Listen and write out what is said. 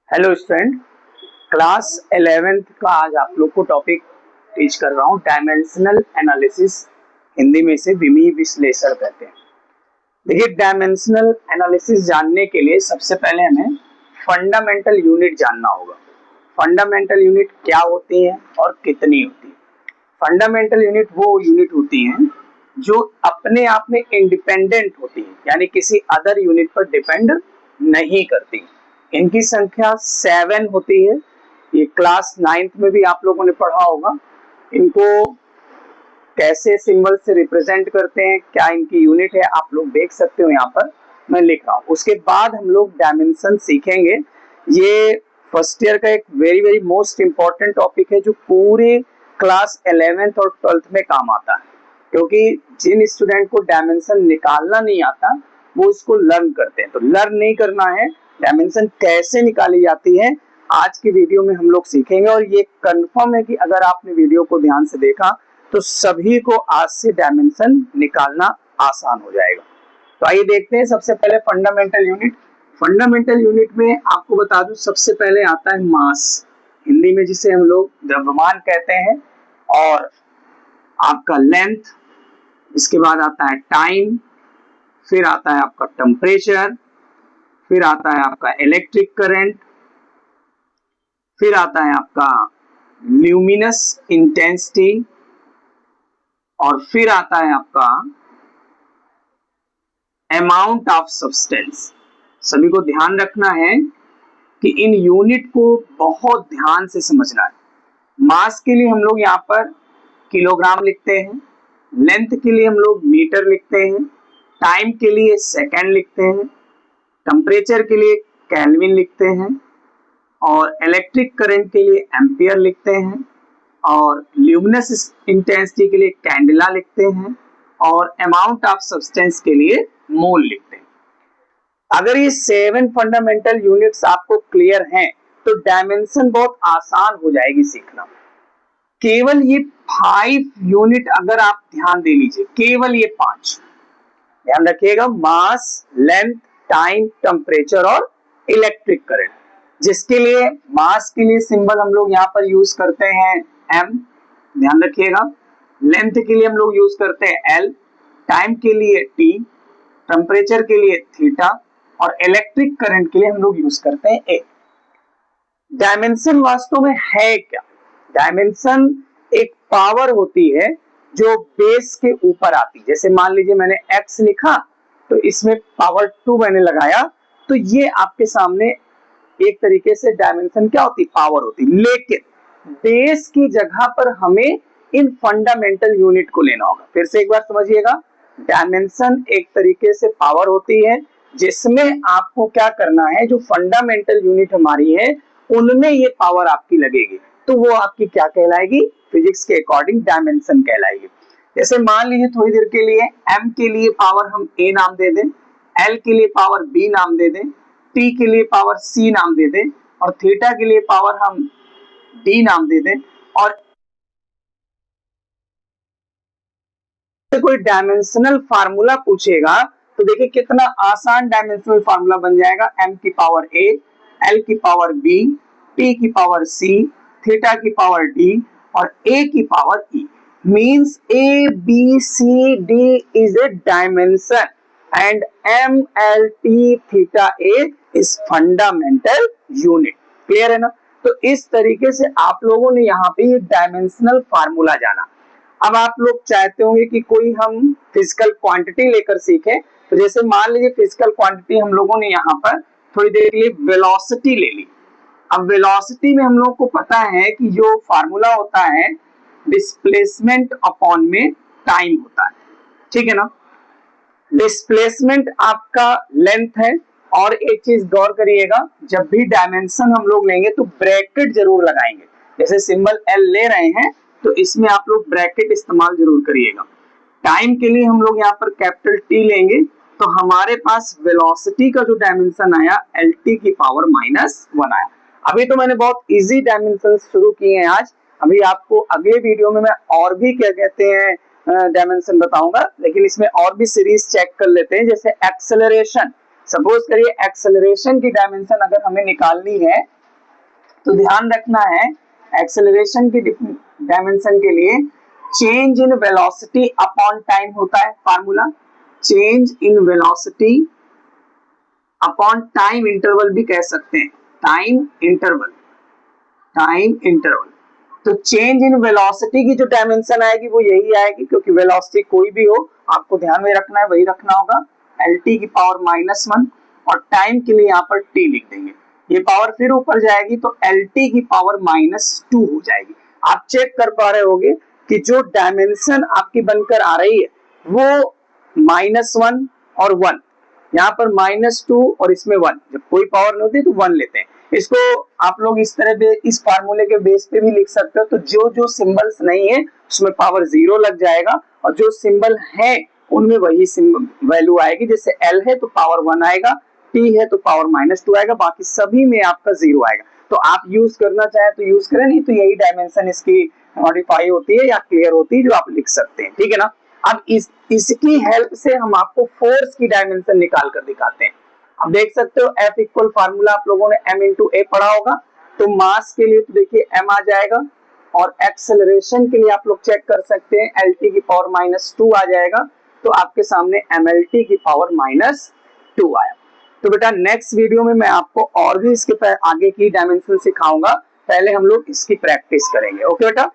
Hello student, class 11th का आज आप लोग को टॉपिक टीच कर रहा हूँ। डायमेंशनल एनालिसिस, हिंदी में इसे विमीय विश्लेषण कहते हैं। देखिए, डायमेंशनल एनालिसिस जानने के लिए सबसे पहले हमें फंडामेंटल यूनिट जानना होगा। फंडामेंटल यूनिट क्या होती है और कितनी होती है। फंडामेंटल यूनिट वो यूनिट होती हैं जो अपने आप में इंडिपेंडेंट होती है, यानी किसी अदर यूनिट पर डिपेंड नहीं करती। इनकी संख्या 7 होती है। ये क्लास 9th में भी आप लोगों ने पढ़ा होगा। इनको कैसे सिंबल से रिप्रेजेंट करते हैं, क्या इनकी यूनिट है, आप लोग देख सकते हो। यहाँ पर मैं लिख रहा हूँ। उसके बाद हम लोग डायमेंशन सीखेंगे। ये फर्स्ट ईयर का एक वेरी मोस्ट इंपॉर्टेंट टॉपिक है जो पूरे क्लास 11th और 12th में काम आता है, क्योंकि जिन स्टूडेंट को डायमेंशन निकालना नहीं आता वो इसको लर्न करते हैं। तो लर्न नहीं करना है, डायमेंशन कैसे निकाली जाती है आज की वीडियो में हम लोग सीखेंगे। और ये कंफर्म है कि अगर आपने वीडियो को ध्यान से देखा तो सभी को आज से डायमेंशन निकालना आसान हो जाएगा। तो आइए देखते हैं। सबसे पहले फंडामेंटल यूनिट। फंडामेंटल यूनिट में आपको बता दूं, सबसे पहले आता है मास, हिंदी में जिसे हम लोग द्रव्यमान कहते हैं, और आपका लेंथ, इसके बाद आता है टाइम, फिर आता है आपका टेम्परेचर, फिर आता है आपका इलेक्ट्रिक करंट, फिर आता है आपका ल्यूमिनस इंटेंसिटी, और फिर आता है आपका अमाउंट ऑफ सब्सटेंस। सभी को ध्यान रखना है कि इन यूनिट को बहुत ध्यान से समझना है। मास के लिए हम लोग यहाँ पर किलोग्राम लिखते हैं, लेंथ के लिए हम लोग मीटर लिखते हैं, टाइम के लिए सेकंड लिखते हैं, टेम्परेचर के लिए केल्विन लिखते हैं, और इलेक्ट्रिक करंट के लिए एम्पियर लिखते हैं, और ल्यूमिनस इंटेंसिटी के लिए कैंडेला लिखते हैं, और अमाउंट ऑफ सब्सटेंस के लिए मोल लिखते हैं। अगर ये 7 फंडामेंटल यूनिट्स आपको क्लियर हैं तो डायमेंशन बहुत आसान हो जाएगी सीखना। केवल ये 5 यूनिट अगर आप ध्यान दे लीजिए, केवल ये 5 ध्यान रखिएगा, मास, लेंथ, टाइम, टेम्परेचर और इलेक्ट्रिक करंट। जिसके लिए मास के लिए सिंबल हम लोग यहाँ पर यूज करते हैं m, ध्यान रखिएगा। लेंथ के लिए हम लोग यूज करते हैं l, टाइम के लिए t, टेम्परेचर के लिए थीटा, और इलेक्ट्रिक करंट के लिए हम लोग यूज करते हैं a। डायमेंशन वास्तव में है क्या? डायमेंशन एक पावर होती है जो बेस के ऊपर आती है। जैसे मान लीजिए मैंने x लिखा तो इसमें पावर 2 मैंने लगाया, तो ये आपके सामने एक तरीके से डायमेंशन क्या होती, पावर होती। लेकिन बेस की जगह पर हमें इन फंडामेंटल यूनिट को लेना होगा। फिर से एक बार समझिएगा, डायमेंशन एक तरीके से पावर होती है जिसमें आपको क्या करना है, जो फंडामेंटल यूनिट हमारी है उनमें ये पावर आपकी लगेगी, तो वो आपकी क्या कहलाएगी, फिजिक्स के अकॉर्डिंग डायमेंशन कहलाएगी। जैसे मान लीजिए थोड़ी देर के लिए m के लिए पावर हम a नाम दे दें, l के लिए पावर b नाम दे दें, t के लिए पावर c नाम दे दें, और थीटा के लिए पावर हम d नाम दे दें। और कोई डायमेंशनल फार्मूला पूछेगा तो देखिए कितना आसान डायमेंशनल फार्मूला बन जाएगा। m की पावर a, l की पावर b, t की पावर c, थीटा की पावर d और a की power e। Means a b c d is a dimension and m l t theta a is fundamental unit। Clear है ना? तो इस तरीके से आप लोगों ने यहाँ पे ये डायमेंशनल फार्मूला जाना। अब आप लोग चाहते होंगे कि कोई हम फिजिकल क्वांटिटी लेकर सीखें, तो जैसे मान लीजिए फिजिकल क्वांटिटी हम लोगों ने यहाँ पर थोड़ी देर के लिए वेलोसिटी ले ली। अब वेलोसिटी में हम लोग को पता है कि जो फार्मूला होता है डिस्प्लेसमेंट अपॉन में टाइम होता है, ठीक है ना। डिस्प्लेसमेंट आपका लेंथ है। और एक चीज गौर करिएगा, जब भी डायमेंशन हम लोग लेंगे तो ब्रैकेट जरूर लगाएंगे। जैसे सिंबल L ले रहे हैं तो इसमें आप लोग ब्रैकेट इस्तेमाल जरूर करिएगा। टाइम के लिए हम लोग यहाँ पर कैपिटल T लेंगे, तो हमारे पास वेलोसिटी का जो डायमेंशन आया LT की पावर -1 आया। अभी तो मैंने बहुत इजी डायमेंशन शुरू किए हैं आज। अभी आपको अगले वीडियो में मैं और भी क्या कहते हैं डायमेंशन बताऊंगा, लेकिन इसमें और भी सीरीज चेक कर लेते हैं। जैसे एक्सेलरेशन, सपोज करिए एक्सेलरेशन की डायमेंशन अगर हमें निकालनी है तो ध्यान रखना है एक्सेलरेशन की डायमेंशन के लिए change in velocity upon time होता है formula, change in velocity upon time interval भी कह सकते हैं, टाइम इंटरवल, टाइम इंटरवल। तो चेंज इन वेलोसिटी की जो डायमेंशन आएगी वो यही आएगी, क्योंकि वेलोसिटी कोई भी हो आपको ध्यान में रखना है, वही रखना होगा, lt की पावर -1 और टाइम के लिए यहाँ पर t लिख देंगे। ये पावर फिर ऊपर जाएगी तो lt की पावर -2 हो जाएगी। आप चेक कर पा रहे होगे कि जो डायमेंशन आपकी बनकर आ रही है वो -1 और 1, यहाँ पर -2 और इसमें 1, जब कोई पावर नहीं होती तो 1 लेते हैं। इसको आप लोग इस तरह इस फार्मूले के बेस पे भी लिख सकते हो। तो जो जो सिंबल्स नहीं है उसमें पावर 0 लग जाएगा और जो सिंबल है उनमें वही वैल्यू आएगी। जैसे L है तो पावर 1 आएगा, T है तो पावर -2 आएगा, बाकी सभी में आपका 0 आएगा। तो आप यूज करना चाहे तो यूज करें, नहीं तो यही डायमेंशन इसकी मॉडिफाई होती है या क्लियर होती है जो आप लिख सकते हैं, ठीक है ना। अब इसकी हेल्प से हम आपको फोर्स की डायमेंशन निकाल कर दिखाते हैं। अब देख सकते हो F इक्वल फार्मूला आप लोगों ने m इंटू ए पढ़ा होगा, तो मास के लिए तो देखिए m आ जाएगा और एक्सेलरेशन के लिए आप लोग चेक कर सकते हैं lt की पावर -2 आ जाएगा, तो आपके सामने mlt की पावर -2 आया। तो बेटा नेक्स्ट वीडियो में मैं आपको और भी इसके आगे की डायमेंशन सिखाऊंगा, पहले हम लोग इसकी प्रैक्टिस करेंगे। ओके बेटा।